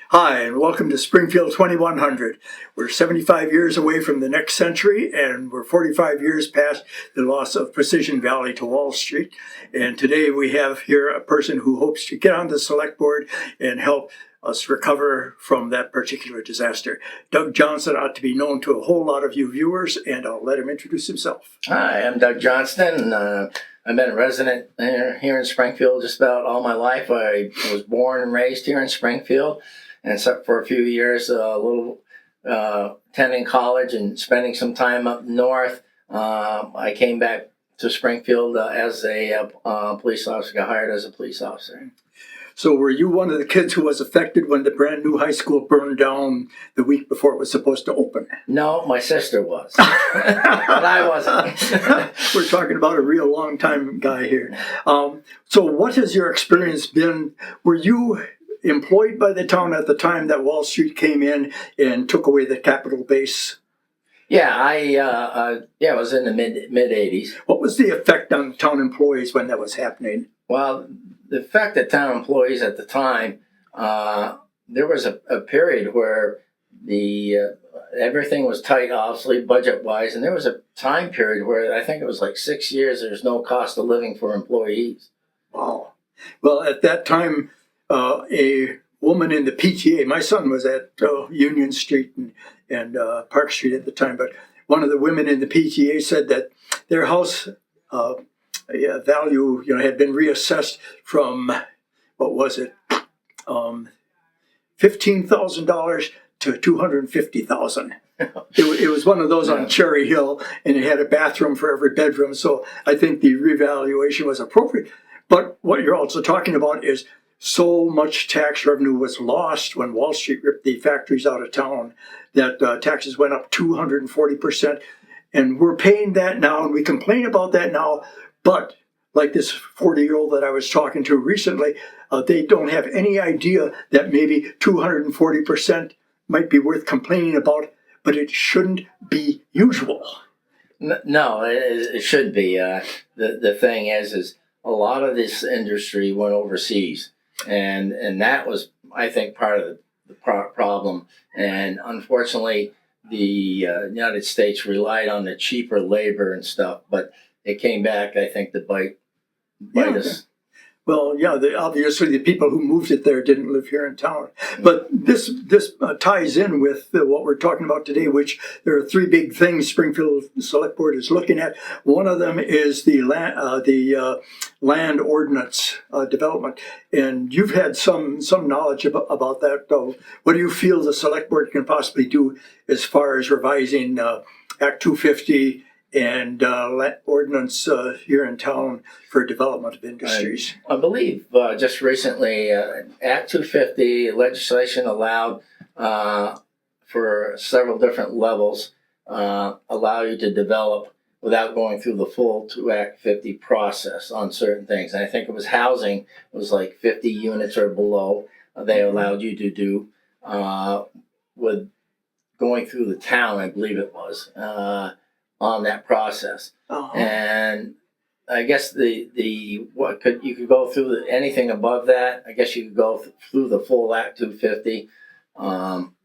Hi, and welcome to Springfield 2100. We're 75 years away from the next century, and we're 45 years past the loss of Precision Valley to Wall Street. And today we have here a person who hopes to get on the select board and help us recover from that particular disaster. Doug Johnston ought to be known to a whole lot of you viewers, and I'll let him introduce himself. Hi, I'm Doug Johnston. I've been a resident here in Springfield just about all my life. I was born and raised here in Springfield, and except for a few years, attending college and spending some time up north, I came back to Springfield as a police officer, got hired as a police officer. So were you one of the kids who was affected when the brand new high school burned down the week before it was supposed to open? No, my sister was, but I wasn't. We're talking about a real long time guy here. So what has your experience been? Were you employed by the town at the time that Wall Street came in and took away the Capitol base? Yeah, I was in the mid '80s. What was the effect on town employees when that was happening? Well, the effect of town employees at the time, there was a period where everything was tight, obviously, budget-wise, and there was a time period where I think it was like 6 years, there's no cost of living for employees. Wow. Well, at that time, a woman in the PTA, my son was at Union Street and Park Street at the time, but one of the women in the PTA said that their house value, had been reassessed from, what was it, $15,000 to $250,000. It was one of those on Cherry Hill, and it had a bathroom for every bedroom. So I think the revaluation was appropriate. But what you're also talking about is so much tax revenue was lost when Wall Street ripped the factories out of town that taxes went up 240%. And we're paying that now, and we complain about that now. But like this 40-year-old that I was talking to recently, they don't have any idea that maybe 240% might be worth complaining about, but it shouldn't be usual. No, it should be. The thing is a lot of this industry went overseas, and that was, I think, part of the problem. And unfortunately, the United States relied on the cheaper labor and stuff, but it came back, I think, to bite us. Well, yeah, obviously the people who moved it there didn't live here in town. But this ties in with what we're talking about today, which there are three big things Springfield Select Board is looking at. One of them is the land ordinance development. And you've had some knowledge about that. What do you feel the Select Board can possibly do as far as revising Act 250 and ordinance here in town for development of industries? I believe just recently, Act 250 legislation allowed for several different levels, allow you to develop without going through the full Act 50 process on certain things. And I think it was housing, it was like 50 units or below, they allowed you to do with going through the town, I believe it was. On that process. Uh-huh. And I guess you could go through anything above that. I guess you could go through the full Act 250. And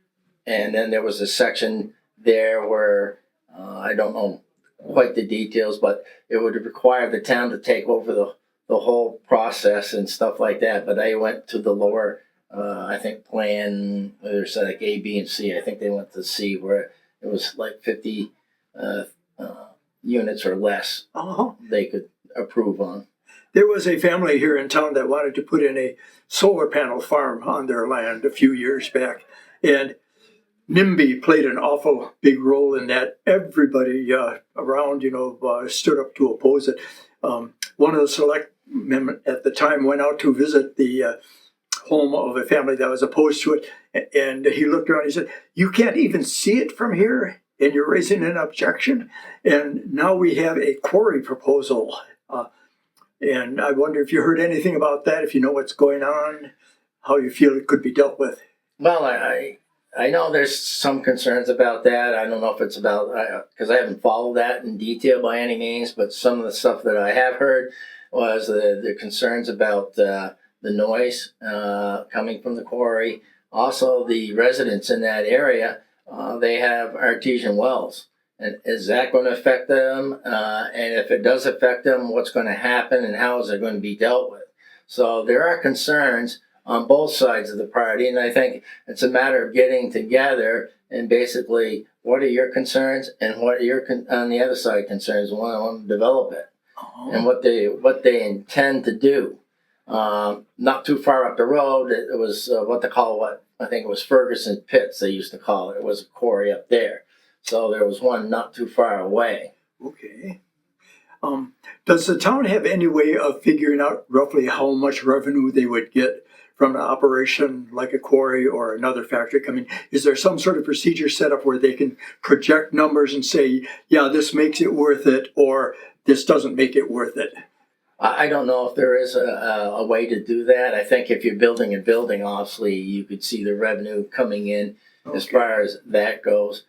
then there was a section there where I don't know quite the details, but it would require the town to take over the whole process and stuff like that. But they went to the lower, I think, plan. There's like A, B, and C. I think they went to C, where it was like 50 units or less they could approve on. There was a family here in town that wanted to put in a solar panel farm on their land a few years back. And NIMBY played an awful big role in that. Everybody around, stood up to oppose it. One of the select men at the time went out to visit the home of a family that was opposed to it. And he looked around and he said, "You can't even see it from here, and you're raising an objection." And now we have a quarry proposal. And I wonder if you heard anything about that, if you know what's going on, how you feel it could be dealt with. Well, I I know there's some concerns about that. I don't know if it's about, because I haven't followed that in detail by any means, but some of the stuff that I have heard was the concerns about the noise coming from the quarry. Also, the residents in that area, they have artesian wells. And is that going to affect them? And if it does affect them, what's going to happen and how is it going to be dealt with? So there are concerns on both sides of the party, and I think it's a matter of getting together and basically, what are your concerns and what are your on the other side concerns? We want to develop it and what they intend to do. Not too far up the road, it was what I think it was Ferguson Pits. They used to call it. It was a quarry up there, so there was one not too far away. Okay. Does the town have any way of figuring out roughly how much revenue they would get from an operation like a quarry or another factory coming? Is there some sort of procedure set up where they can project numbers and say, yeah, this makes it worth it, or this doesn't make it worth it? I don't know if there is a way to do that. I think if you're building a building, obviously you could see the revenue coming in as far as that goes.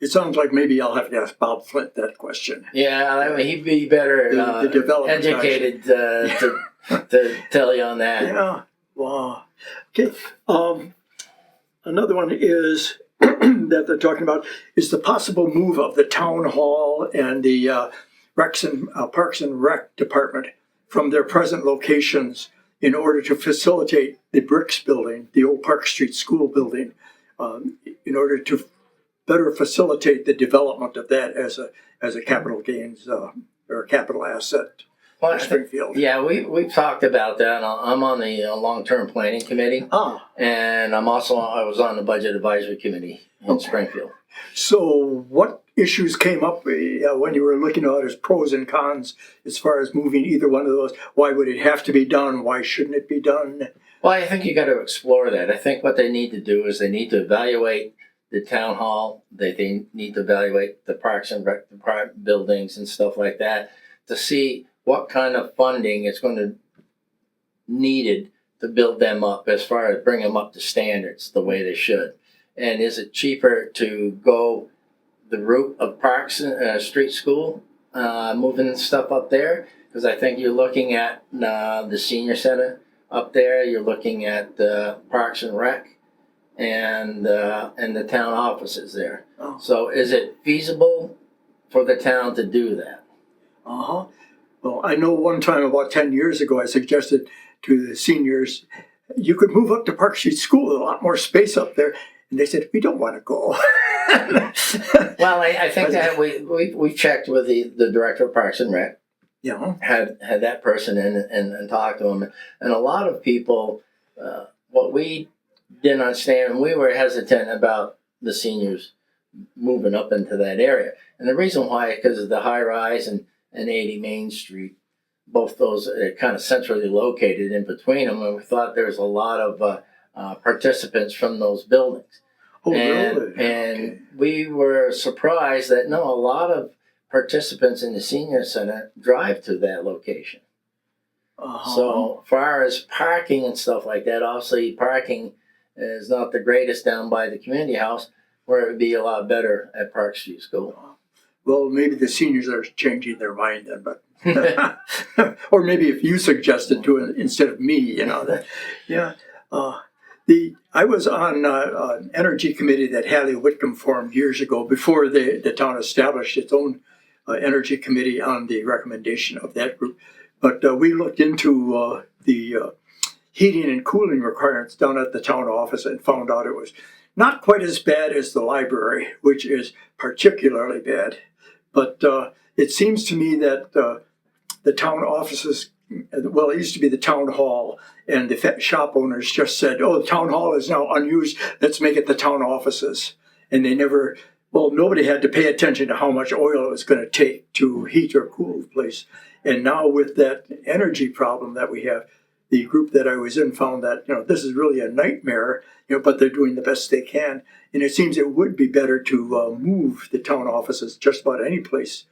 It sounds like maybe I'll have to ask Bob Flint that question. Yeah, I mean, he'd be better The development educated to tell you on that. Yeah. Wow. Okay. Another one is that they're talking about is the possible move of the town hall and the Parks and Rec department from their present locations in order to facilitate the Bricks building, the old Park Street School building, in order to better facilitate the development of that as a capital gains or capital asset for Springfield. Yeah, we've talked about that. I'm on the long-term planning committee, and I was on the budget advisory committee in Springfield. So what issues came up when you were looking at it as pros and cons as far as moving either one of those? Why would it have to be done? Why shouldn't it be done? Well, I think you got to explore that. I think what they need to do is they need to evaluate the town hall. They need to evaluate the Parks and Rec department buildings and stuff like that to see what kind of funding is going to needed to build them up as far as bring them up to standards the way they should. And is it cheaper to go the route of Parks Street School, moving stuff up there? Because I think you're looking at the senior center up there. You're looking at Parks and Rec, and the town offices there. Oh. So is it feasible for the town to do that? Well, I know one time about 10 years ago, I suggested to the seniors, you could move up to Park Street School, a lot more space up there. And they said, we don't want to go. Well, I think that we checked with the director of Parks and Rec. Yeah. Had that person in and talked to him. And a lot of people, what we didn't understand, and we were hesitant about the seniors moving up into that area. And the reason why is because of the high rise and 80 Main Street. Both those are kind of centrally located in between them. And we thought there was a lot of participants from those buildings. Oh, and, really? And we were surprised that a lot of participants in the senior center drive to that location. So far as parking and stuff like that, obviously parking is not the greatest down by the community house, where it would be a lot better at Park Street School. Well, maybe the seniors are changing their mind then, but or maybe if you suggested to it instead of me, that. Yeah. I was on an energy committee that Hallie Whitcomb formed years ago before the town established its own energy committee on the recommendation of that group. But we looked into the heating and cooling requirements down at the town office and found out it was not quite as bad as the library, which is particularly bad. But it seems to me that the town offices, well, it used to be the town hall, and the shop owners just said, oh, the town hall is now unused, let's make it the town offices. And nobody had to pay attention to how much oil it was going to take to heat or cool the place. And now with that energy problem that we have, the group that I was in found that, this is really a nightmare, but they're doing the best they can. And it seems it would be better to move the town offices just about any place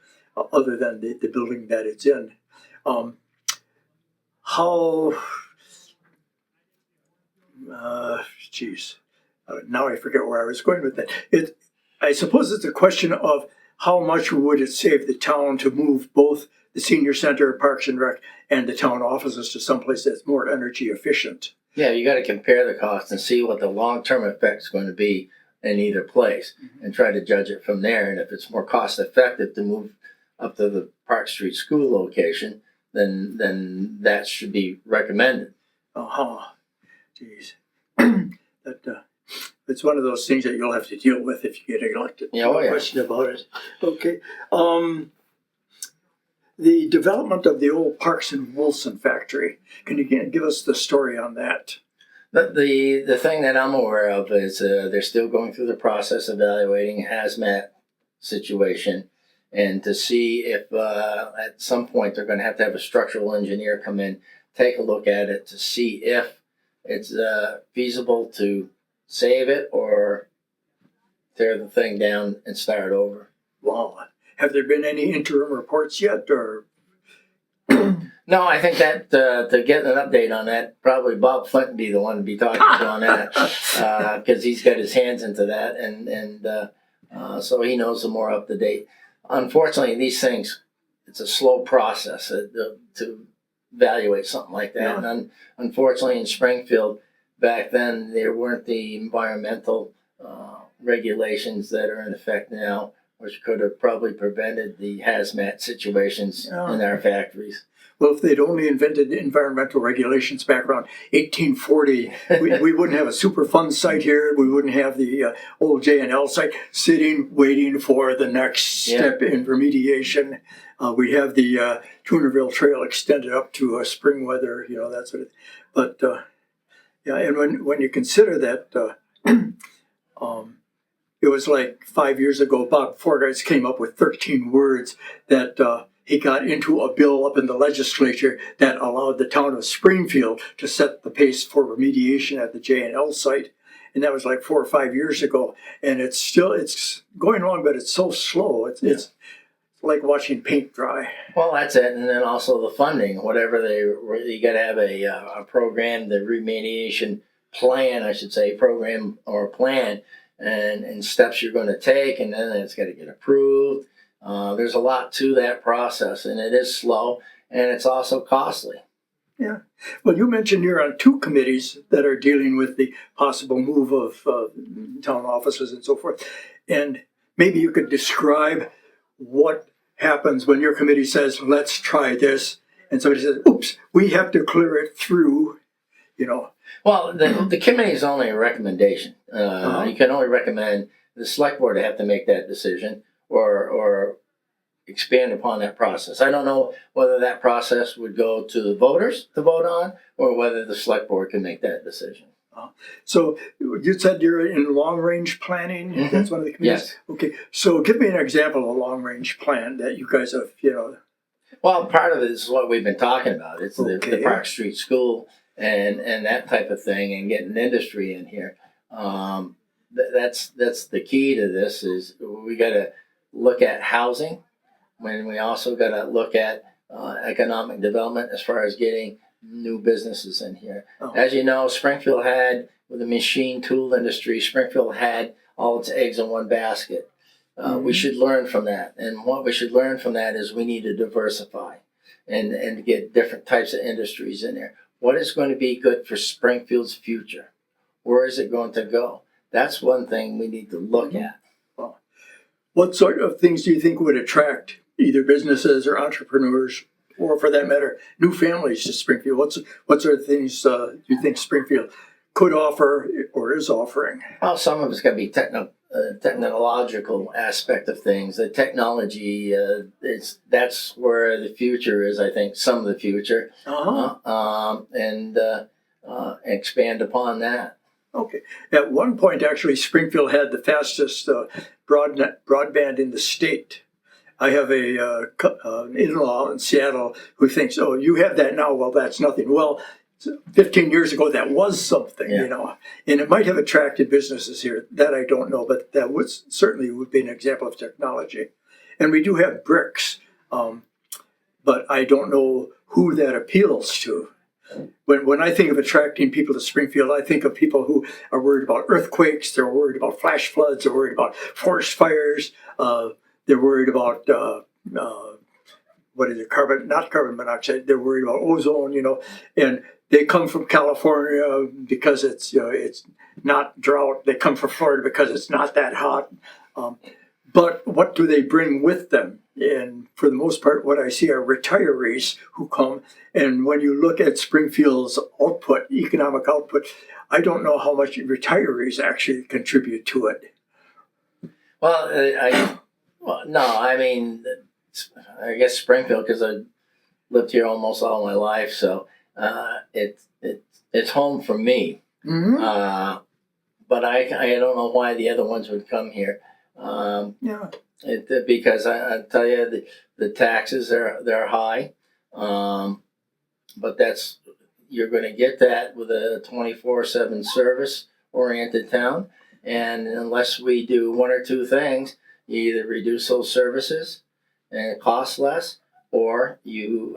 other than the building that it's in. now I forget where I was going with that. I suppose it's a question of how much would it save the town to move both the senior center, Parks and Rec, and the town offices to someplace that's more energy efficient. Yeah, you got to compare the cost and see what the long-term effect is going to be in either place, and try to judge it from there. And if it's more cost-effective to move up to the Park Street School location, then that should be recommended. Geez. It's one of those things that you'll have to deal with if you get elected. Yeah, No question about it. Okay. The development of the old Parks and Wilson factory. Can you give us the story on that? The thing that I'm aware of is they're still going through the process of evaluating hazmat situation, and to see if at some point they're going to have a structural engineer come in, take a look at it to see if it's feasible to save it or tear the thing down and start over. Wow. Have there been any interim reports yet, or? No, I think that to get an update on that, probably Bob Flint would be the one to be talking to on that, because he's got his hands into that, and so he knows the more up to date. Unfortunately, these things, it's a slow process to evaluate something like that. Yeah. And unfortunately, in Springfield back then, there weren't the environmental regulations that are in effect now, which could have probably prevented the hazmat situations in our factories. Well, if they'd only invented environmental regulations back around 1840, we wouldn't have a Superfund site here. We wouldn't have the old J&L site sitting, waiting for the next step in remediation. We'd have the Tunerville Trail extended up to Springweather, that sort of thing. But, yeah, and when you consider that, it was like 5 years ago, Bob Forgeis came up with 13 words that he got into a bill up in the legislature that allowed the town of Springfield to set the pace for remediation at the J&L site. And that was like 4 or 5 years ago. And it's going along, but it's so slow. It's like watching paint dry. Well, that's it. And then also the funding, whatever you got to have a program, the remediation plan, I should say, program or plan, and steps you're going to take, and then it's got to get approved. There's a lot to that process, and it is slow, and it's also costly. Yeah. Well, you mentioned you're on 2 committees that are dealing with the possible move of town offices and so forth. And maybe you could describe what happens when your committee says, let's try this, and somebody says, oops, we have to clear it through, Well, the committee is only a recommendation. You can only recommend the select board to have to make that decision or expand upon that process. I don't know whether that process would go to the voters to vote on, or whether the select board can make that decision. So you said you're in long-range planning? Mm-hmm. That's one of the committees? Yes. Okay, so give me an example of a long-range plan that you guys have, Well, part of it is what we've been talking about. It's Okay. the Park Street School and that type of thing, and getting industry in here. That's the key to this. Is we got to look at housing, when we also got to look at economic development as far as getting new businesses in here. Oh. As you know, Springfield had, with the machine tool industry, Springfield had all its eggs in one basket. We should learn from that, and what we should learn from that is we need to diversify and get different types of industries in there. What is going to be good for Springfield's future? Where is it going to go? That's one thing we need to look at. What sort of things do you think would attract either businesses or entrepreneurs, or for that matter, new families to Springfield? What sort of things do you think Springfield could offer or is offering? Well, some of it's going to be technological aspect of things. The technology, that's where the future is, I think, some of the future. And expand upon that. Okay. At one point, actually, Springfield had the fastest broadband in the state. I have an in-law in Seattle who thinks, oh, you have that now. Well, that's nothing. Well, 15 years ago, that was something, and it might have attracted businesses here. That I don't know, but that certainly would be an example of technology. And we do have bricks, but I don't know who that appeals to. When I think of attracting people to Springfield, I think of people who are worried about earthquakes, they're worried about flash floods, they're worried about forest fires, they're worried about what is it, not carbon monoxide, they're worried about ozone, and they come from California because it's not drought. They come from Florida because it's not that hot. But what do they bring with them? And for the most part, what I see are retirees who come. And when you look at Springfield's output, economic output, I don't know how much retirees actually contribute to it. Well, no, I mean, I guess Springfield, because I lived here almost all my life, so it's home for me. Mm-hmm. But I don't know why the other ones would come here. Yeah. Because I tell you, the taxes they're high, but you're going to get that with a 24/7 service oriented town, and unless we do one or two things, you either reduce those services and it costs less, or you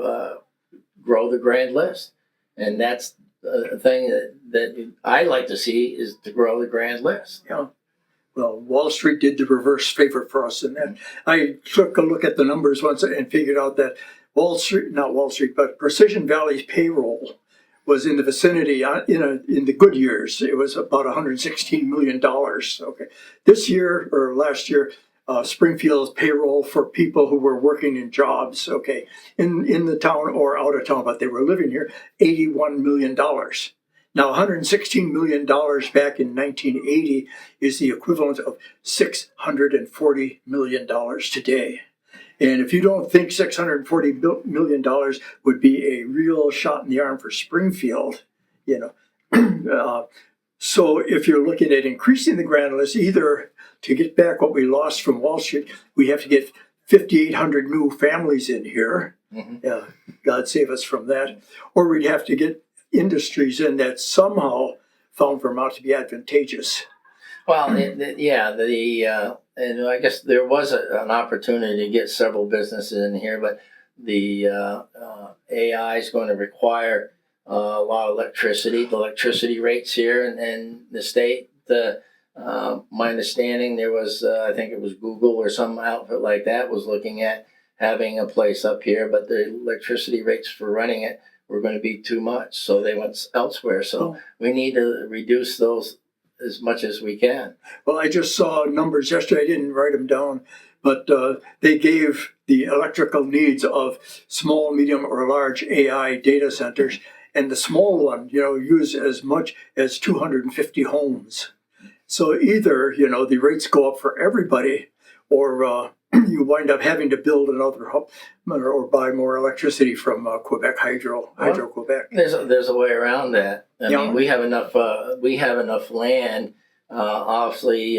grow the grand list, and that's the thing that I like to see is to grow the grand list. Yeah. Well, Wall Street did the reverse favor for us in that. I took a look at the numbers once and figured out that not Wall Street, but Precision Valley's payroll was in the vicinity, in the good years, it was about $116 million. Okay. This year, or last year, Springfield's payroll for people who were working in jobs, okay, in the town or out of town, but they were living here, $81 million. Now, $116 million back in 1980 is the equivalent of $640 million today. And if you don't think $640 million would be a real shot in the arm for Springfield, so if you're looking at increasing the grand list, either to get back what we lost from Wall Street, we have to get 5,800 new families in here. Mm-hmm. God save us from that. Or we'd have to get industries in that somehow found Vermont to be advantageous. Well, and I guess there was an opportunity to get several businesses in here, but the AI is going to require a lot of electricity. The electricity rates here and the state, my understanding, there was, I think it was Google or some outfit like that was looking at having a place up here, but the electricity rates for running it were going to be too much, so they went elsewhere. So we need to reduce those as much as we can. Well, I just saw numbers yesterday. I didn't write them down, but they gave the electrical needs of small, medium, or large AI data centers, and the small one, use as much as 250 homes. So either, the rates go up for everybody, or you wind up having to build another hub or buy more electricity from Quebec Hydro Quebec. There's a way around that. I mean, we have enough land. Obviously,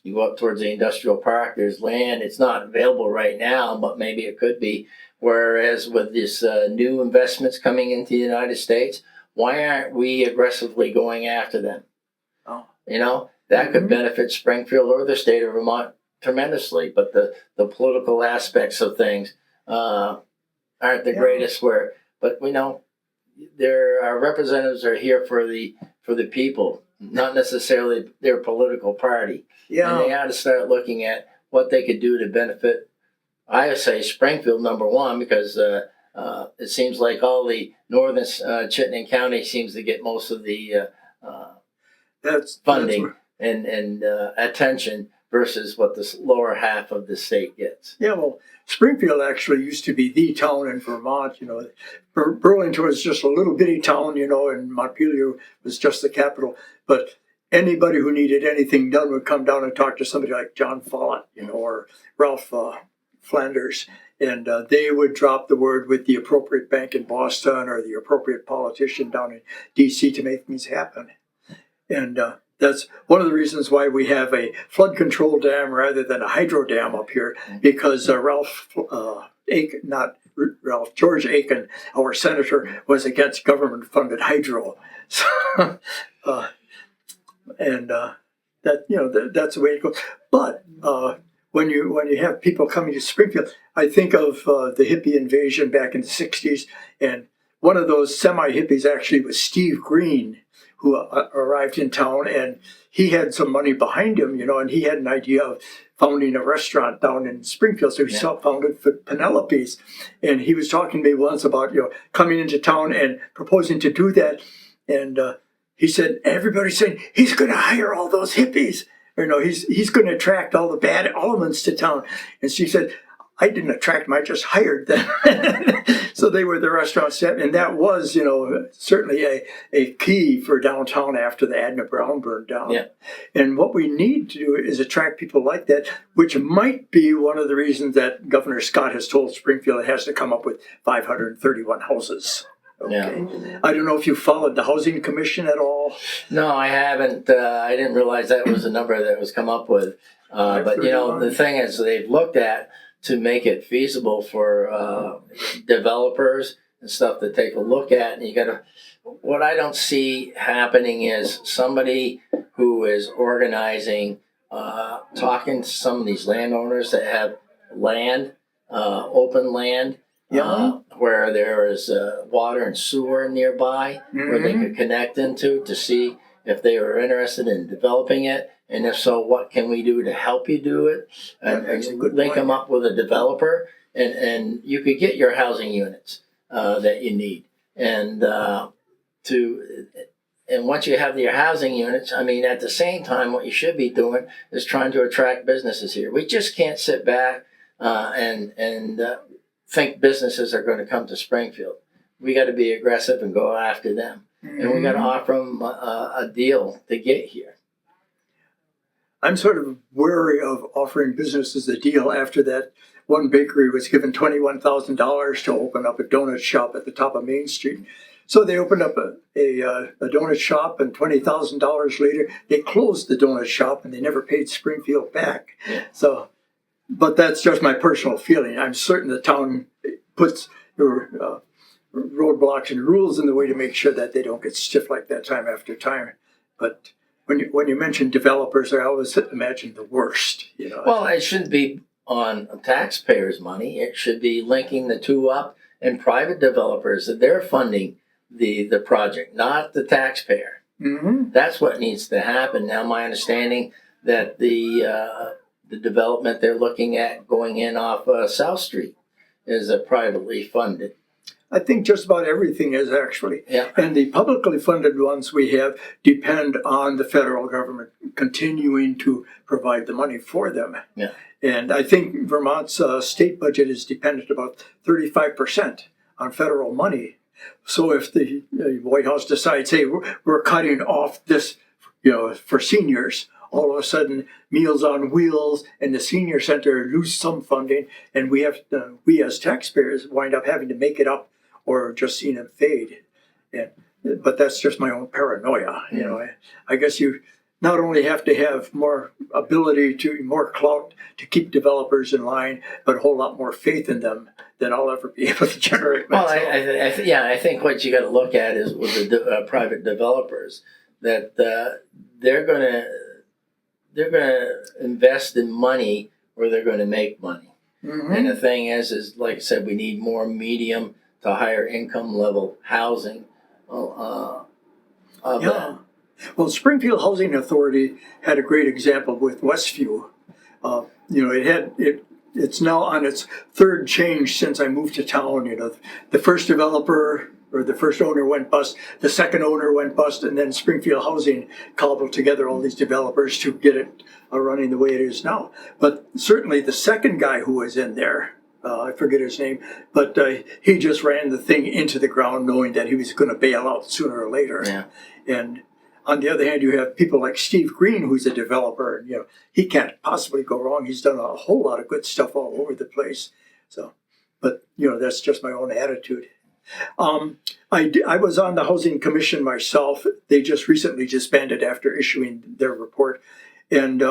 you go up towards the industrial park. There's land. It's not available right now, but maybe it could be. Whereas with this new investments coming into the United States, why aren't we aggressively going after them? That could benefit Springfield or the state of Vermont tremendously, but the political aspects of things aren't the greatest. But we know our representatives are here for the people, not necessarily their political party. Yeah, and they ought to start looking at what they could do to benefit. I would say Springfield number one, because it seems like all the northern Chittenden County seems to get most of the funding and attention versus what the lower half of the state gets. Yeah, well, Springfield actually used to be the town in Vermont. Burlington was just a little bitty town, and Montpelier was just the capital. But anybody who needed anything done would come down and talk to somebody like John Follett, or Ralph Flanders, and they would drop the word with the appropriate bank in Boston or the appropriate politician down in D.C. to make things happen. And that's one of the reasons why we have a flood control dam rather than a hydro dam up here, because George Aiken, our senator, was against government-funded hydro. So, that's the way it goes. But when you have people coming to Springfield, I think of the hippie invasion back in the 60s, and one of those semi-hippies actually was Steve Green, who arrived in town, and he had some money behind him, and he had an idea of founding a restaurant down in Springfield. So he founded Penelope's, and he was talking to me once about coming into town and proposing to do that, and he said everybody's saying he's going to hire all those hippies, he's going to attract all the bad elements to town, and she said, I didn't attract them, I just hired them. So they were the restaurant set, and that was, certainly a key for downtown after the Adna Brown burned down. Yeah. And what we need to do is attract people like that, which might be one of the reasons that Governor Scott has told Springfield it has to come up with 531 houses. Okay. Yeah. I don't know if you followed the Housing Commission at all. No, I haven't. I didn't realize that was the number that was come up with. But, the thing is, they've looked at to make it feasible for developers and stuff to take a look at. And you gotta, what I don't see happening is somebody who is organizing, talking to some of these landowners that have land, open land, where there is water and sewer nearby, where they could connect into to see if they were interested in developing it. And if so, what can we do to help you do it? And link them up with a developer, and you could get your housing units that you need. And once you have your housing units, at the same time, what you should be doing is trying to attract businesses here. We just can't sit back and think businesses are going to come to Springfield. We got to be aggressive and go after them, and we got to offer them a deal to get here. I'm sort of wary of offering businesses a deal after that one bakery was given $21,000 to open up a donut shop at the top of Main Street. So they opened up a donut shop, and $20,000 later, they closed the donut shop and they never paid Springfield back. Yeah. So, but that's just my personal feeling. I'm certain the town puts roadblocks and rules in the way to make sure that they don't get stiff like that time after time. But when you mention developers, I always imagine the worst. Well, it shouldn't be on taxpayers' money. It should be linking the two up, and private developers that they're funding the project, not the taxpayer. Mm-hmm. That's what needs to happen. Now, my understanding that the development they're looking at going in off South Street is privately funded. I think just about everything is actually. Yeah. And the publicly funded ones we have depend on the federal government continuing to provide the money for them. Yeah. And I think Vermont's state budget is dependent about 35% on federal money. So if the White House decides, hey, we're cutting off this, for seniors, all of a sudden Meals on Wheels and the senior center lose some funding, and we as taxpayers wind up having to make it up or just seeing them fade. But that's just my own paranoia. I guess you not only have to have more more clout to keep developers in line, but a whole lot more faith in them than I'll ever be able to generate myself. Well, I think what you got to look at is with the private developers that they're going to invest in money where they're going to make money. Mm-hmm. And the thing is like I said, we need more medium to higher income level housing. Well, Springfield Housing Authority had a great example with Westview. It's now on its third change since I moved to town. The first developer or the first owner went bust, the second owner went bust, and then Springfield Housing cobbled together all these developers to get it running the way it is now. But certainly the second guy who was in there, I forget his name, but he just ran the thing into the ground knowing that he was going to bail out sooner or later. Yeah. And on the other hand, you have people like Steve Green, who's a developer, and he can't possibly go wrong. He's done a whole lot of good stuff all over the place. So, but that's just my own attitude. I was on the Housing Commission myself. They just recently disbanded after issuing their report, and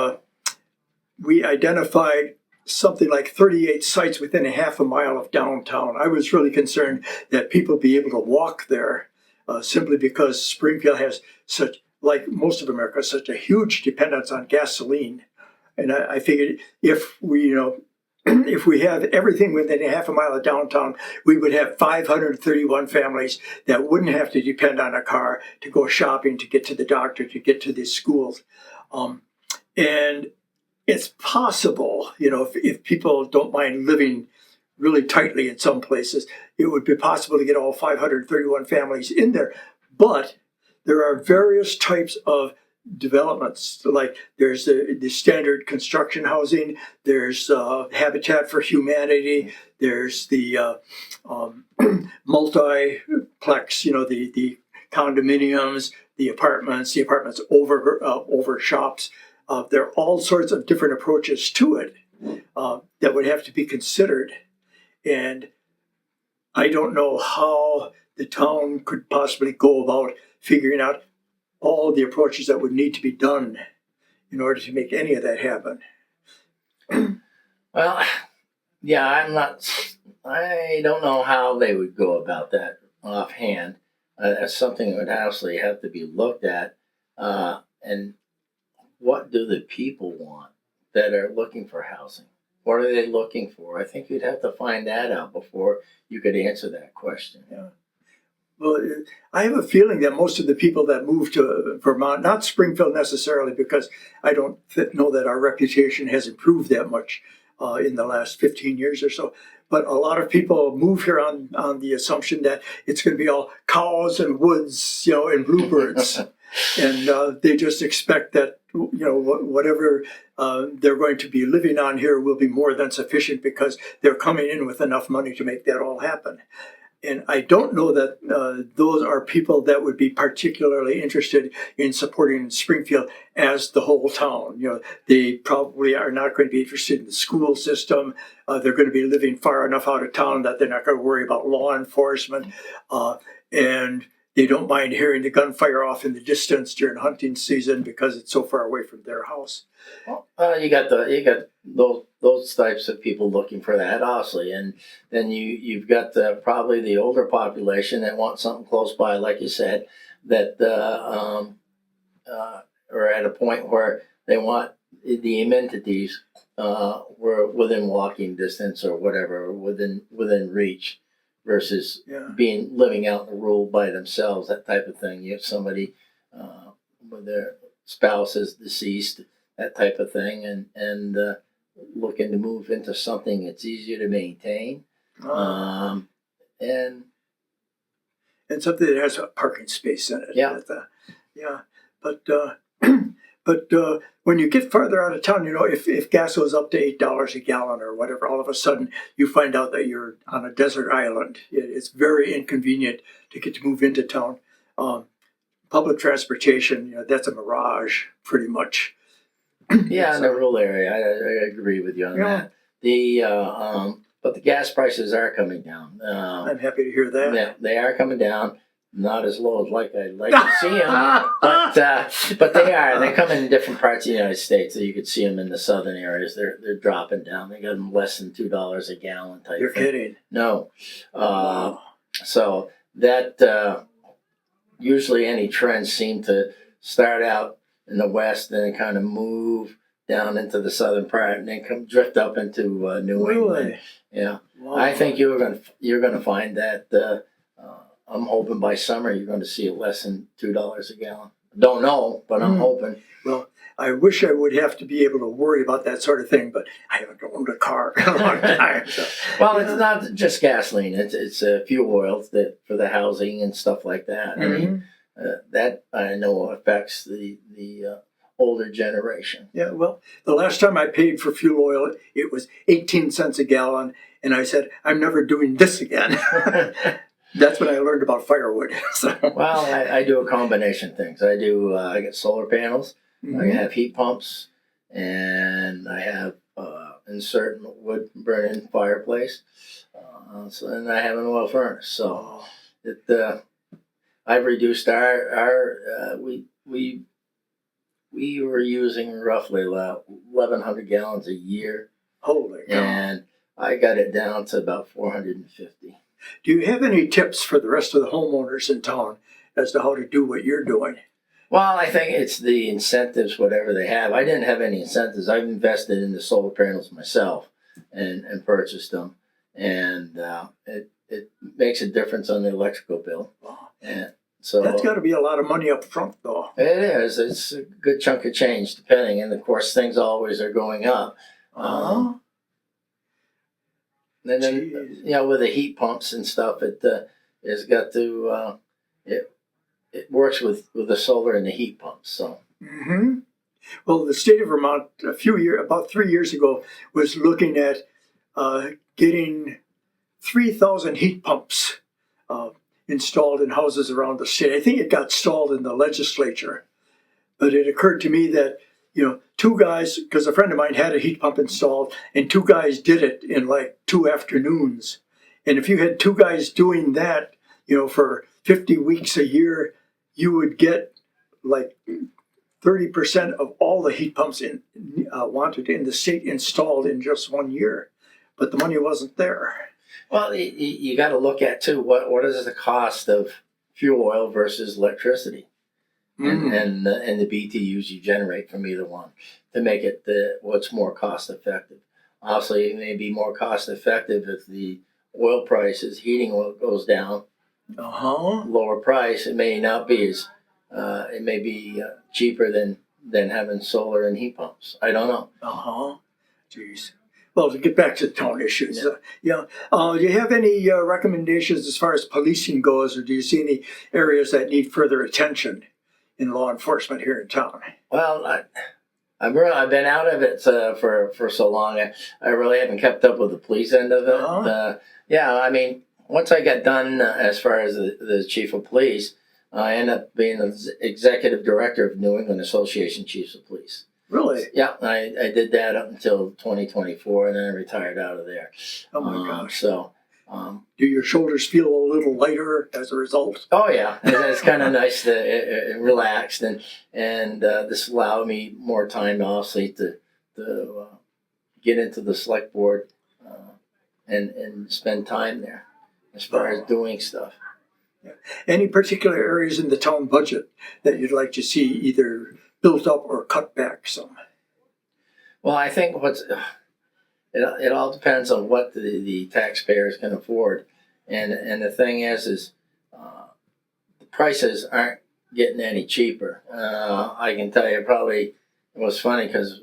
we identified something like 38 sites within a half a mile of downtown. I was really concerned that people be able to walk there simply because Springfield has such, like most of America, such a huge dependence on gasoline. And I figured if we, if we have everything within a half a mile of downtown, we would have 531 families that wouldn't have to depend on a car to go shopping, to get to the doctor, to get to the schools. And it's possible, if people don't mind living really tightly in some places, it would be possible to get all 531 families in there. But there are various types of developments, like there's the standard construction housing, there's Habitat for Humanity, there's the multiplex, the condominiums, the apartments over shops. There are all sorts of different approaches to it that would have to be considered. And I don't know how the town could possibly go about figuring out all the approaches that would need to be done in order to make any of that happen. Well, yeah, I don't know how they would go about that offhand. That's something that would actually have to be looked at. And what do the people want that are looking for housing? What are they looking for? I think you'd have to find that out before you could answer that question. Yeah. Well, I have a feeling that most of the people that move to Vermont, not Springfield necessarily, because I don't know that our reputation has improved that much in the last 15 years or so. But a lot of people move here on the assumption that it's going to be all cows and woods, and bluebirds. And they just expect that, whatever they're going to be living on here will be more than sufficient because they're coming in with enough money to make that all happen. And I don't know that those are people that would be particularly interested in supporting Springfield as the whole town. They probably are not going to be interested in the school system. They're going to be living far enough out of town that they're not going to worry about law enforcement. And they don't mind hearing the gunfire off in the distance during hunting season because it's so far away from their house. Well, you got those types of people looking for that, obviously, and then you've got probably the older population that wants something close by, like you said, that are at a point where they want the amenities were within walking distance or whatever, within reach, versus living out in the rural by themselves, that type of thing. You have somebody with their spouse is deceased, that type of thing, and looking to move into something that's easier to maintain, and something that has a parking space in it. Yeah. But when you get farther out of town, if gas goes up to $8 a gallon or whatever, all of a sudden you find out that you're on a desert island. It's very inconvenient to get to move into town. Public transportation, that's a mirage, pretty much. Yeah, in the rural area, I agree with you on that. But the gas prices are coming down. I'm happy to hear that. Yeah, they are coming down. Not as low as I'd like to see them, but they are. They come in different parts of the United States. So you could see them in the southern areas. They're dropping down. They got them less than $2 a gallon type. You're thing. kidding? No. So that usually any trends seem to start out in the west, then kind of move down into the southern part, and then drift up into New England. Yeah, wow. I think you're gonna find that. I'm hoping by summer you're going to see it less than $2 a gallon. Don't know, but I'm hoping. Well, I wish I would have to be able to worry about that sort of thing, but I haven't owned a car in a long time. So. Well, it's not just gasoline; it's fuel oils that for the housing and stuff like that. I mean, that I know affects the older generation. Yeah, well, the last time I paid for fuel oil, it was 18 cents a gallon, and I said, I'm never doing this again. That's when I learned about firewood. So. Well, I do a combination of things. I get solar panels, I have heat pumps, and I have insert wood burning fireplace. And I have an oil furnace. So I've reduced we were using roughly 1,100 gallons a year. Holy cow. And I got it down to about 450. Do you have any tips for the rest of the homeowners in town as to how to do what you're doing? Well, I think it's the incentives, whatever they have. I didn't have any incentives. I've invested in the solar panels myself. and purchased them, and it makes a difference on the electrical bill. Wow. And so That's got to be a lot of money up front, though. it is. It's a good chunk of change, depending, and of course things always are going up. And then Jeez. you know, with the heat pumps and stuff, it has got to it works with the solar and the heat pumps. So Mm-hmm. Well, the state of Vermont about 3 years ago was looking at getting 3,000 heat pumps installed in houses around the state. I think it got stalled in the legislature, but it occurred to me that two guys, because a friend of mine had a heat pump installed, and two guys did it in like 2 afternoons. And if you had two guys doing that, for 50 weeks a year, you would get like 30% of all the heat pumps wanted in the state installed in just 1 year. But the money wasn't there. well, you got to look at too what is the cost of fuel oil versus electricity, and the BTUs you generate from either one to make it what's more cost effective. Obviously, it may be more cost effective if the oil prices, heating oil goes down, lower price. It may not be as it may be cheaper than having solar and heat pumps. I don't know. Jeez. Well, to get back to the town issues, do you have any recommendations as far as policing goes, or do you see any areas that need further attention in law enforcement here in town? Well, I've been out of it for so long. I really haven't kept up with the police end of it. Yeah, I mean, once I got done as far as the chief of police, I ended up being the executive director of New England Association Chiefs of Police. Really? Yeah, I did that up until 2024, and then I retired out of there. Oh my gosh. So, do your shoulders feel a little lighter as a result? oh yeah, it's kind of nice to relaxed, and this allowed me more time, obviously, to get into the select board and spend time there as far as doing stuff. Yeah. Any particular areas in the town budget that you'd like to see either built up or cut back some? Well, I think it all depends on what the taxpayers can afford, and the thing is the prices aren't getting any cheaper. I can tell you, probably it was funny because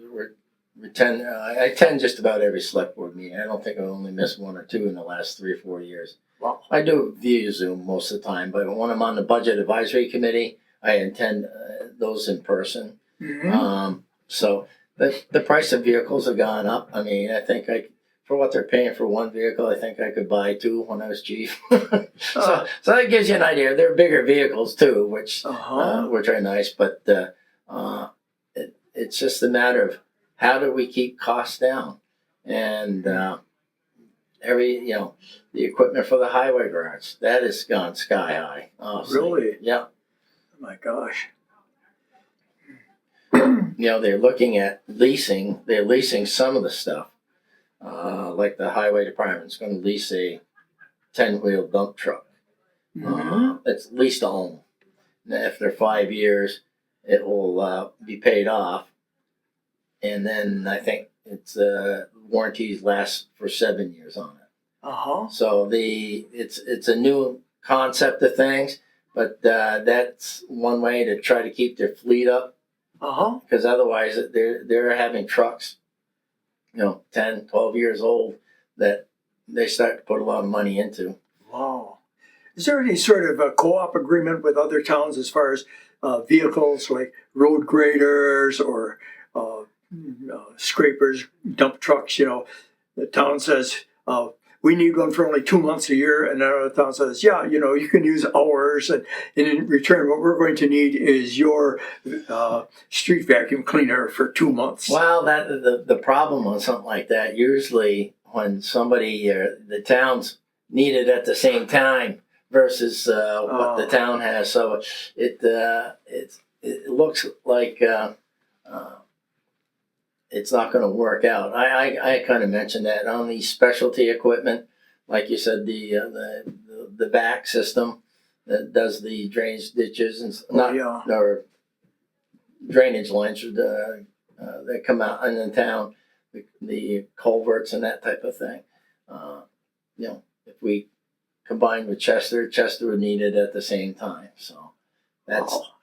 I attend just about every select board meeting. I don't think I only missed 1 or 2 in the last 3 or 4 years. Wow. I do it via Zoom most of the time, but when I'm on the budget advisory committee, I attend those in person. Mm-hmm. So the price of vehicles have gone up. I mean, I think for what they're paying for one vehicle, I think I could buy 2 when I was chief. So that gives you an idea. They're bigger vehicles too, which are nice. But it's just a matter of how do we keep costs down, and the equipment for the highway garage that has gone sky high. Honestly. Really? Yeah. Oh my gosh. They're looking at leasing. They're leasing some of the stuff. Like the highway department's going to lease a 10-wheel dump truck. It's leased to own. And after 5 years, it will be paid off. And then I think it's warranties last for 7 years on it. So it's a new concept of things, but that's one way to try to keep their fleet up. Because otherwise they're having trucks, 10, 12 years old that they start to put a lot of money into. Wow. Is there any sort of a co-op agreement with other towns as far as vehicles like road graders or scrapers, dump trucks? The town says, we need one for only 2 months a year, and another town says, you can use ours, and in return, what we're going to need is your street vacuum cleaner for 2 months. Well, the problem on something like that, usually when somebody, the towns need it at the same time versus what the town has, so it looks like it's not going to work out. I kind of mentioned that on the specialty equipment, like you said, the back system that does the drainage ditches and or drainage lines that come out in the town. the culverts and that type of thing. If we combined with Chester would need it at the same time. So that's Wow.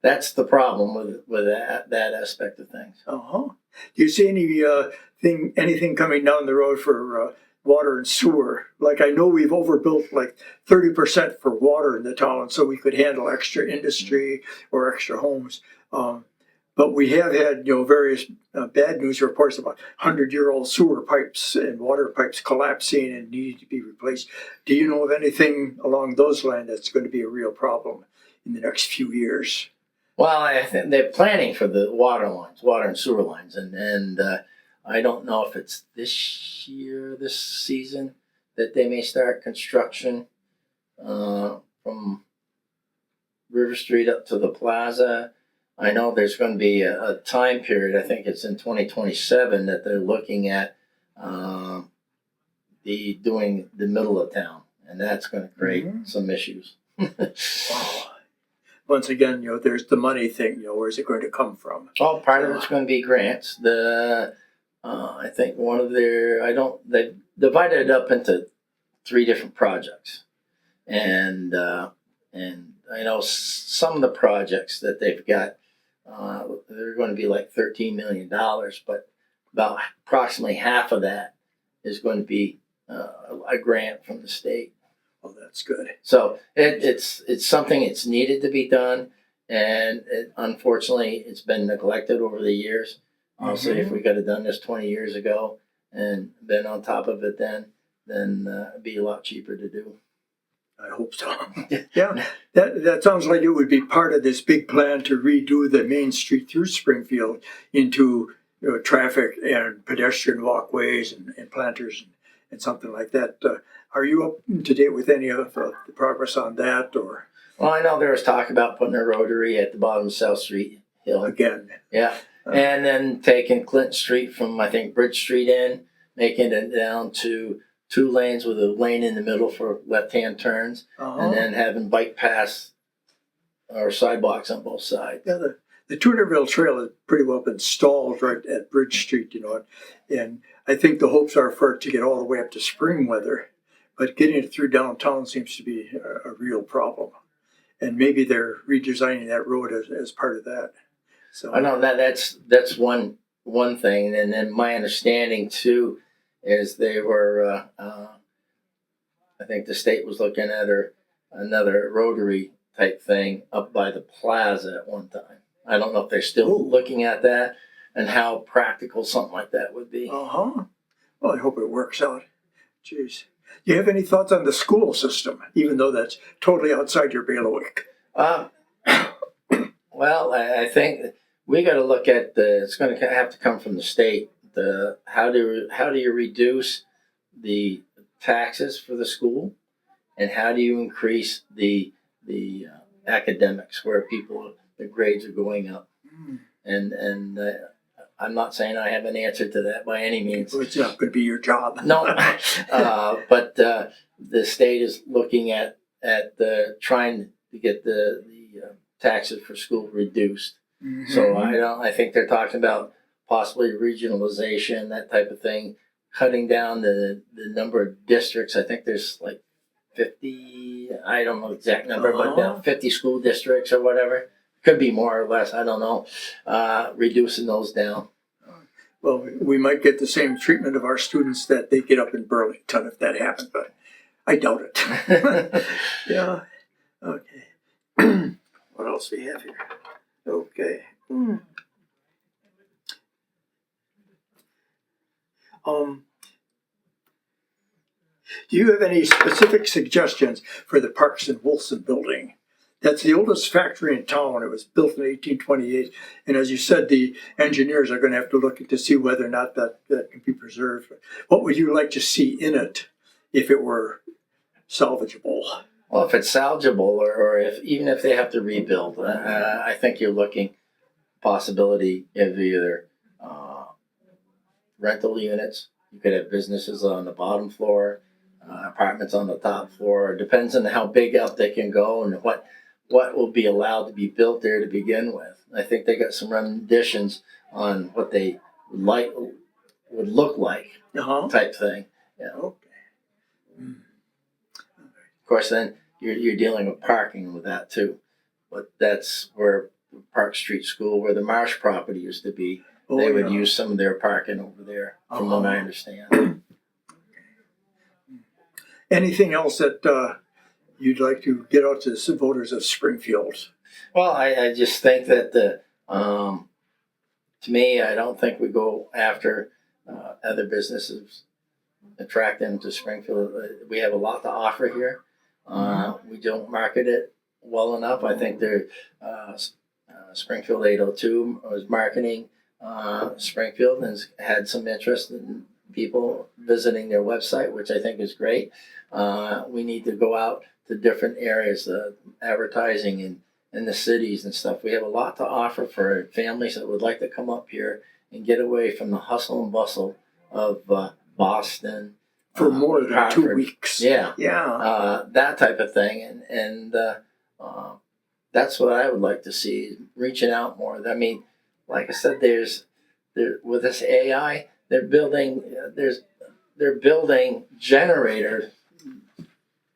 that's the problem with that aspect of things. Do you see anything coming down the road for water and sewer? Like, I know we've overbuilt like 30% for water in the town, so we could handle extra industry or extra homes. But we have had, various bad news reports about 100-year-old sewer pipes and water pipes collapsing and needing to be replaced. Do you know of anything along those lines that's going to be a real problem in the next few years? Well, I think they're planning for the water and sewer lines, and I don't know if it's this season, that they may start construction from River Street up to the plaza. I know there's going to be a time period, I think it's in 2027, that they're looking at doing the middle of town, and that's going to create some issues. Wow. Once again, there's the money thing. Where's it going to come from? Well, part of it's going to be grants. I think they divided it up into 3 different projects, and I know some of the projects that they've got, they're going to be like $13 million, but about approximately half of that is going to be a grant from the state. Oh, that's good. So it's something that's needed to be done, and unfortunately it's been neglected over the years. Honestly, if we could have done this 20 years ago and been on top of it then it'd be a lot cheaper to do. I hope so. Yeah, that sounds like it would be part of this big plan to redo the main street through Springfield into traffic and pedestrian walkways and planters and something like that. Are you up to date with any of the progress on that? Or Well, I know there was talk about putting a rotary at the bottom of South Street Hill. Again. Yeah. And then taking Clinton Street from, I think, Bridge Street in, making it down to 2 lanes with a lane in the middle for left-hand turns, and then having bike paths or sidewalks on both sides. Yeah, the Tunerville Trail has pretty well been stalled right at Bridge Street, and I think the hopes are for it to get all the way up to spring weather, but getting it through downtown seems to be a real problem. And maybe they're redesigning that road as part of that. So I know that's one thing, and then my understanding too is they were, I think the state was looking at another rotary type thing up by the plaza at one time. I don't know if they're still looking at that and how practical something like that would be. Well, I hope it works out. Jeez. Do you have any thoughts on the school system, even though that's totally outside your bailiwick? Well, I think we got to look at it's going to have to come from the state. How do you reduce the taxes for the school, and how do you increase the academics where the grades are going up? And I'm not saying I have an answer to that by any means. Well, it's not going to be your job. No, but the state is looking at trying to get the taxes for school reduced. So I think they're talking about possibly regionalization, that type of thing, cutting down the number of districts. I think there's like 50, I don't know the exact number, but about 50 school districts or whatever. Could be more or less, I don't know. Reducing those down. Well, we might get the same treatment of our students that they get up in Burlington if that happened, but I doubt it. Yeah. Okay. What else do we have here? Okay. Do you have any specific suggestions for the Parks and Wilson building? That's the oldest factory in town. It was built in 1828. And as you said, the engineers are going to have to look to see whether or not that can be preserved. What would you like to see in it if it were salvageable? Well, if it's salvageable, or even if they have to rebuild, I think you're looking possibility of either rental units. You could have businesses on the bottom floor, apartments on the top floor. It depends on how big up they can go and what will be allowed to be built there to begin with. I think they got some renditions on what they would look like type thing. Yeah. Okay. Of course, then you're dealing with parking with that too. But that's where Park Street School, where the Marsh property used to be, they would use some of their parking over there, from what I understand. Anything else that you'd like to get out to the voters of Springfield? Well, I just think that to me, I don't think we go after other businesses, attract them to Springfield. We have a lot to offer here. We don't market it well enough. I think Springfield 802 was marketing Springfield and has had some interest in people visiting their website, which I think is great. We need to go out to different areas, advertising in the cities and stuff. We have a lot to offer for families that would like to come up here and get away from the hustle and bustle of Boston. For more than Hartford. 2 weeks. Yeah. Yeah. That type of thing. And that's what I would like to see, reaching out more. I mean, like I said, with this AI, they're building generators.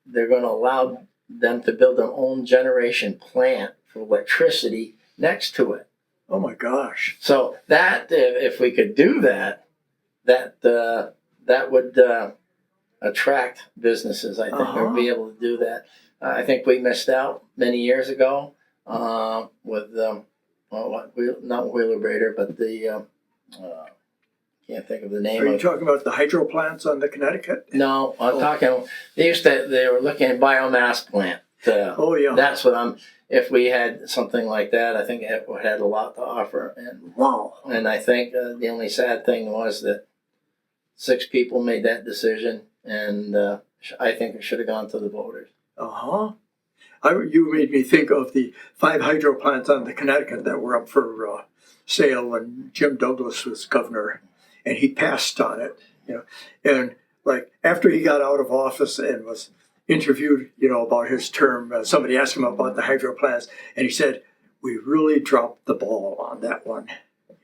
They're going to allow them to build their own generation plant for electricity next to it. Oh my gosh. So that, if we could do that would attract businesses, I think, or be able to do that. I think we missed out many years ago with not Wheeler-Brader, but the can't think of the name. Are you talking about the hydro plants on the Connecticut? No, I'm talking. They were looking at biomass plant. Yeah. That's what if we had something like that, I think it had a lot to offer. And wow. And I think the only sad thing was that 6 people made that decision, and I think it should have gone to the voters. You made me think of the 5 hydro plants on the Connecticut that were up for sale when Jim Douglas was governor, and he passed on it. And like after he got out of office and was interviewed, about his term, somebody asked him about the hydro plants, and he said, "We really dropped the ball on that one.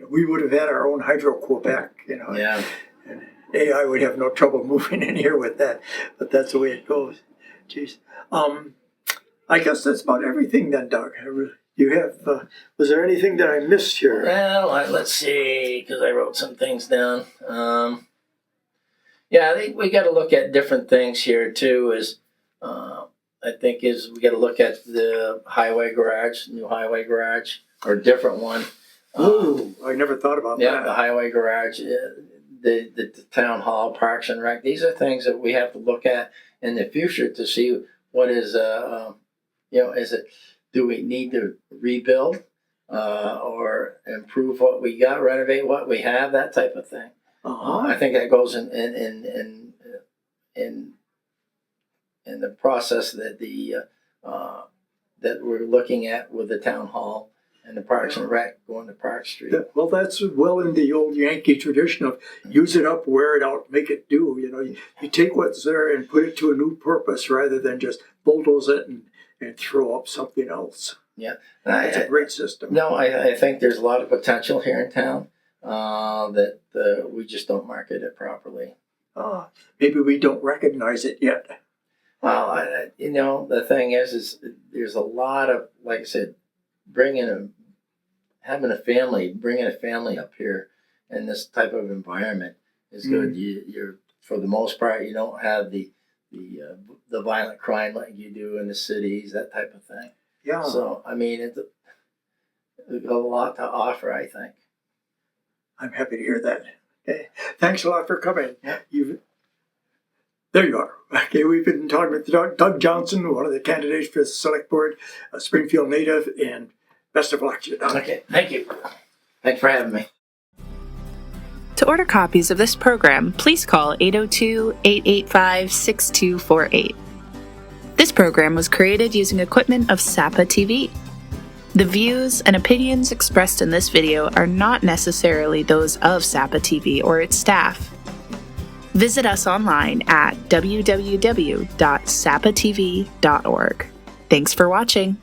We would have had our own Hydro Quebec, Yeah. And AI would have no trouble moving in here with that, but that's the way it goes." Jeez. I guess that's about everything then, Doug. You have, was there anything that I missed here? Well, let's see, because I wrote some things down. I think we got to look at different things here too. We got to look at the highway garage, new highway garage, or a different one. Oh, I never thought about that. Yeah, the highway garage, the town hall, parks and rec. These are things that we have to look at in the future to see what is, do we need to rebuild or improve what we got, renovate what we have, that type of thing. I think that goes in the process that that we're looking at with the town hall and the parks and rec going to Park Street. Well, that's well in the old Yankee tradition of use it up, wear it out, make it do. You take what's there and put it to a new purpose rather than just bulldoze it and throw up something else. Yeah, it's a great system. No, I think there's a lot of potential here in town that we just don't market it properly. Maybe we don't recognize it yet. Well, the thing is there's a lot of, like I said, bringing a family up here in this type of environment is good. You're for the most part, you don't have the violent crime like you do in the cities, that type of thing. Yeah. So I mean, it's a lot to offer, I think. I'm happy to hear that. Okay. Thanks a lot for coming. Yeah. There you are. Okay, we've been talking with Doug Johnston, one of the candidates for the Selectboard, a Springfield native, and best of luck to you, Doug. Okay, thank you. Thanks for having me. To order copies of this program, please call 802-885-6248. This program was created using equipment of SAPA TV. The views and opinions expressed in this video are not necessarily those of SAPA TV or its staff. Visit us online at www.sapatv.org. Thanks for watching.